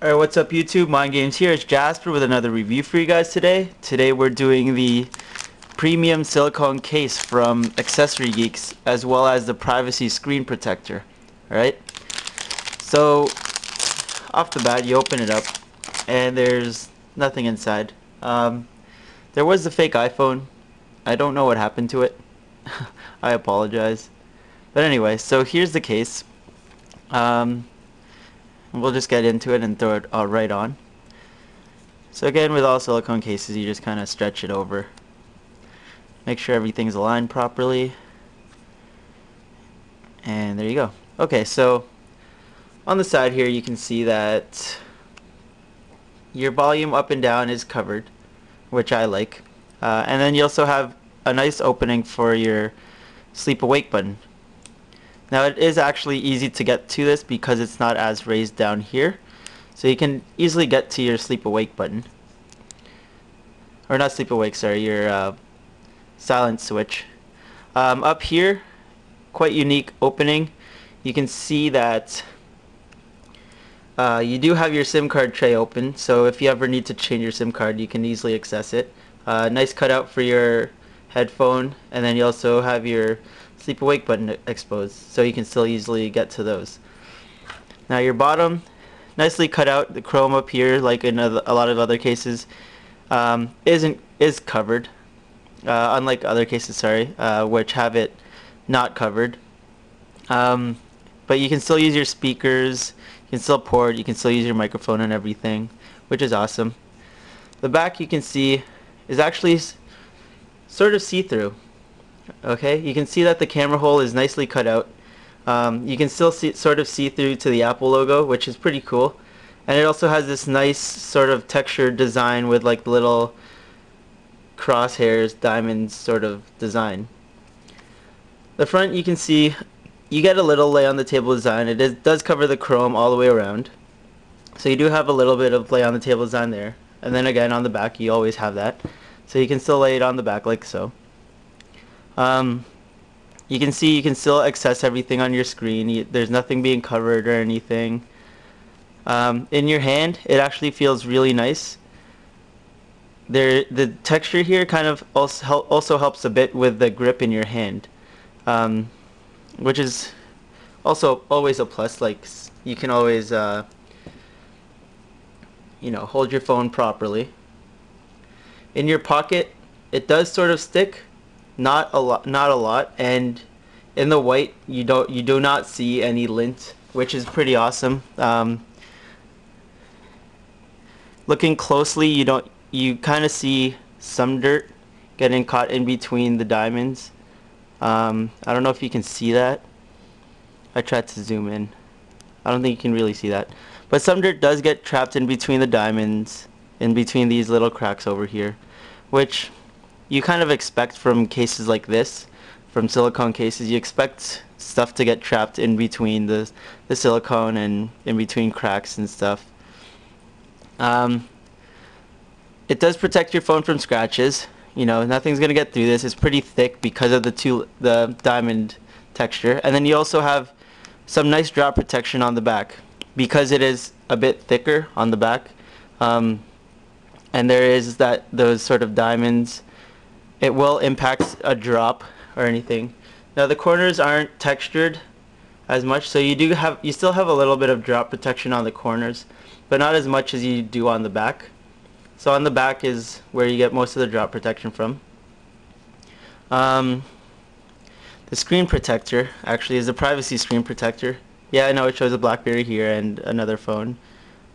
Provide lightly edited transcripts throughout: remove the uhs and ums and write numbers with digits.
Alright, what's up YouTube? Mind Games here. It's Jasper with another review for you guys today. Today we're doing the premium silicone case from AccessoryGeeks as well as the privacy screen protector. Alright, so off the bat you open it up and there's nothing inside. There was the fake iPhone. I don't know what happened to it. I apologize. But anyway, so here's the case. We'll just get into it and throw it right on. So again, with all silicone cases, you just kind of stretch it over. Make sure everything's aligned properly. And there you go. Okay, so on the side here you can see that your volume up and down is covered, which I like. And then you also have a nice opening for your sleep awake button. Now it is actually easy to get to this because it's not as raised down here. So you can easily get to your sleep awake button. Or not sleep awake, sorry, your silent switch. Up here, quite unique opening. You can see that you do have your SIM card tray open, so if you ever need to change your SIM card you can easily access it. Nice cutout for your headphone, and then you also have your sleep awake button exposed, so you can still easily get to those. Now your bottom, nicely cut out. The chrome up here, like in a lot of other cases, is covered, unlike other cases, which have it not covered. But you can still use your speakers, you can still port, you can still use your microphone and everything, which is awesome. The back, you can see, is actually sort of see-through. Okay, you can see that the camera hole is nicely cut out. You can still sort of see through to the Apple logo, which is pretty cool. And it also has this nice sort of textured design with like little crosshairs, diamonds sort of design. The front, you can see you get a little lay on the table design. It does cover the chrome all the way around, so you do have a little bit of lay on the table design there. And then again on the back you always have that, so you can still lay it on the back like so. You can see you can still access everything on your screen. There's nothing being covered or anything. In your hand, it actually feels really nice. The texture here kind of also helps a bit with the grip in your hand, which is also always a plus. Like, you can always hold your phone properly. In your pocket, it does sort of stick. Not a lot, and in the white you do not see any lint, which is pretty awesome. Looking closely, you kind of see some dirt getting caught in between the diamonds. I don't know if you can see that. I tried to zoom in. I don't think you can really see that, but some dirt does get trapped in between the diamonds, in between these little cracks over here, which you kind of expect from cases like this, from silicone cases. You expect stuff to get trapped in between the silicone and in between cracks and stuff. It does protect your phone from scratches. Nothing's gonna get through this. It's pretty thick because of the diamond texture. And then you also have some nice drop protection on the back because it is a bit thicker on the back. And there is those sort of diamonds. It will impact a drop or anything. Now the corners aren't textured as much, so you still have a little bit of drop protection on the corners, but not as much as you do on the back. So on the back is where you get most of the drop protection from. The screen protector actually is a privacy screen protector. Yeah, I know it shows a BlackBerry here and another phone,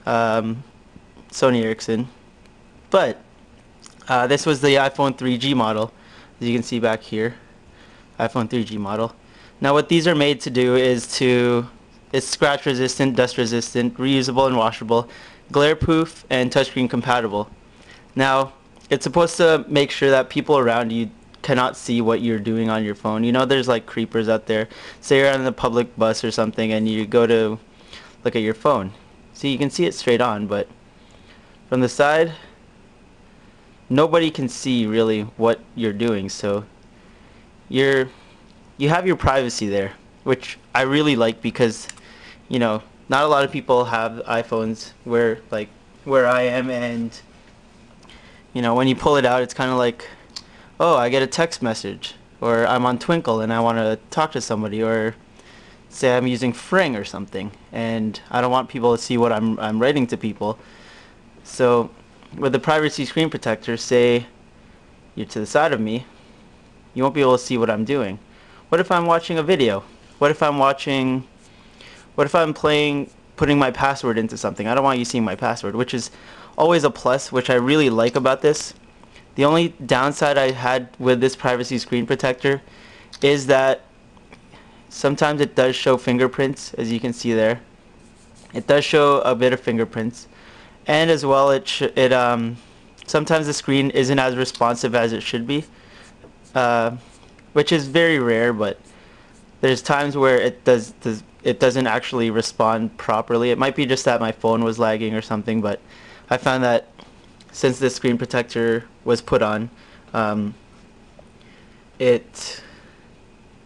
Sony Ericsson, but this was the iPhone 3G model, as you can see back here, iPhone 3G model. Now what these are made to do is it's scratch resistant, dust resistant, reusable and washable, glare proof, and touchscreen compatible. Now it's supposed to make sure that people around you cannot see what you're doing on your phone. There's like creepers out there. Say you're on the public bus or something and you go to look at your phone. See, you can see it straight on, but from the side nobody can see really what you're doing, so you have your privacy there, which I really like because not a lot of people have iPhones where I am, and you know, when you pull it out, it's kind of like, oh, I get a text message, or I'm on Twinkle and I want to talk to somebody, or say I'm using Fring or something, and I don't want people to see what I'm writing to people. So with the privacy screen protector, say you're to the side of me, you won't be able to see what I'm doing. What if I'm watching a video? What if I'm putting my password into something? I don't want you seeing my password, which is always a plus, which I really like about this. The only downside I had with this privacy screen protector is that sometimes it does show fingerprints, as you can see there. It does show a bit of fingerprints, and as well sometimes the screen isn't as responsive as it should be, which is very rare, but there's times where it doesn't actually respond properly. It might be just that my phone was lagging or something, but I found that since this screen protector was put on, it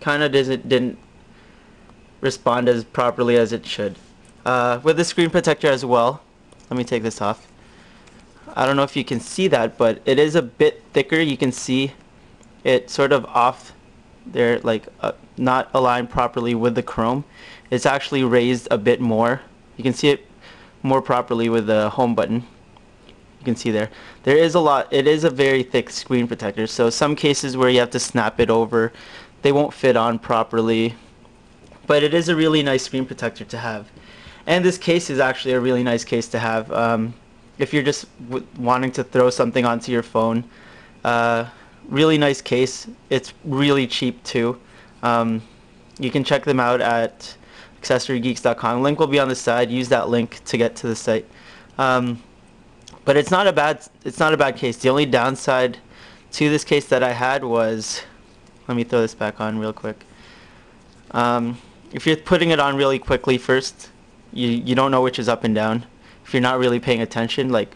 kind of didn't respond as properly as it should. With the screen protector as well, let me take this off. I don't know if you can see that, but it is a bit thicker. You can see it sort of off there, like not aligned properly with the chrome. It's actually raised a bit more. You can see it more properly with the home button. You can see there is a lot. It is a very thick screen protector, so some cases where you have to snap it over, they won't fit on properly, but it is a really nice screen protector to have. And this case is actually a really nice case to have if you're just wanting to throw something onto your phone. Really nice case. It's really cheap too. You can check them out at AccessoryGeeks.com. Link will be on the side. Use that link to get to the site. But it's not a bad case. The only downside to this case that I had was, let me throw this back on real quick. If you're putting it on really quickly first, you don't know which is up and down. If you're not really paying attention, like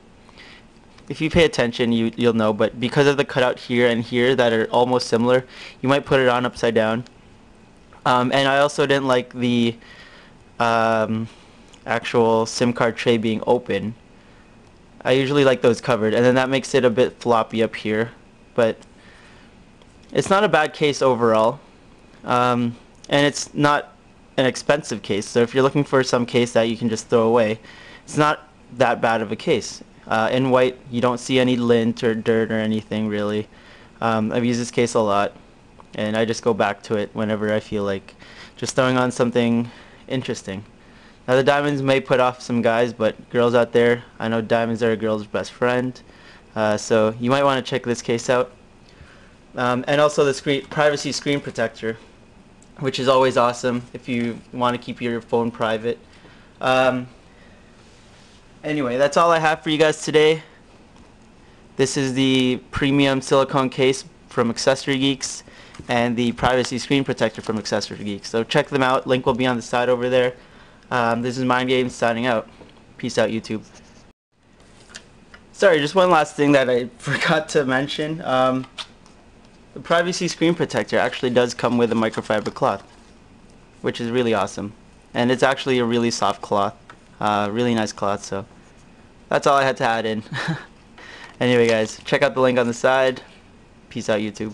if you pay attention, you'll know. But because of the cutout here and here that are almost similar, you might put it on upside down. And I also didn't like the actual SIM card tray being open. I usually like those covered, and then that makes it a bit floppy up here. But it's not a bad case overall, and it's not an expensive case. So if you're looking for some case that you can just throw away, it's not that bad of a case. In white, you don't see any lint or dirt or anything really. I've used this case a lot, and I just go back to it whenever I feel like just throwing on something interesting. Now the diamonds may put off some guys, but girls out there, I know diamonds are a girl's best friend. So you might want to check this case out. And also the privacy screen protector, which is always awesome if you want to keep your phone private. Anyway, that's all I have for you guys today. This is the premium silicone case from AccessoryGeeks and the privacy screen protector from AccessoryGeeks. So check them out. Link will be on the side over there. This is MindGames signing out. Peace out, YouTube. Sorry, just one last thing that I forgot to mention. The privacy screen protector actually does come with a microfiber cloth, which is really awesome. And it's actually a really soft cloth. Really nice cloth, so that's all I had to add in. Anyway guys, check out the link on the side. Peace out, YouTube.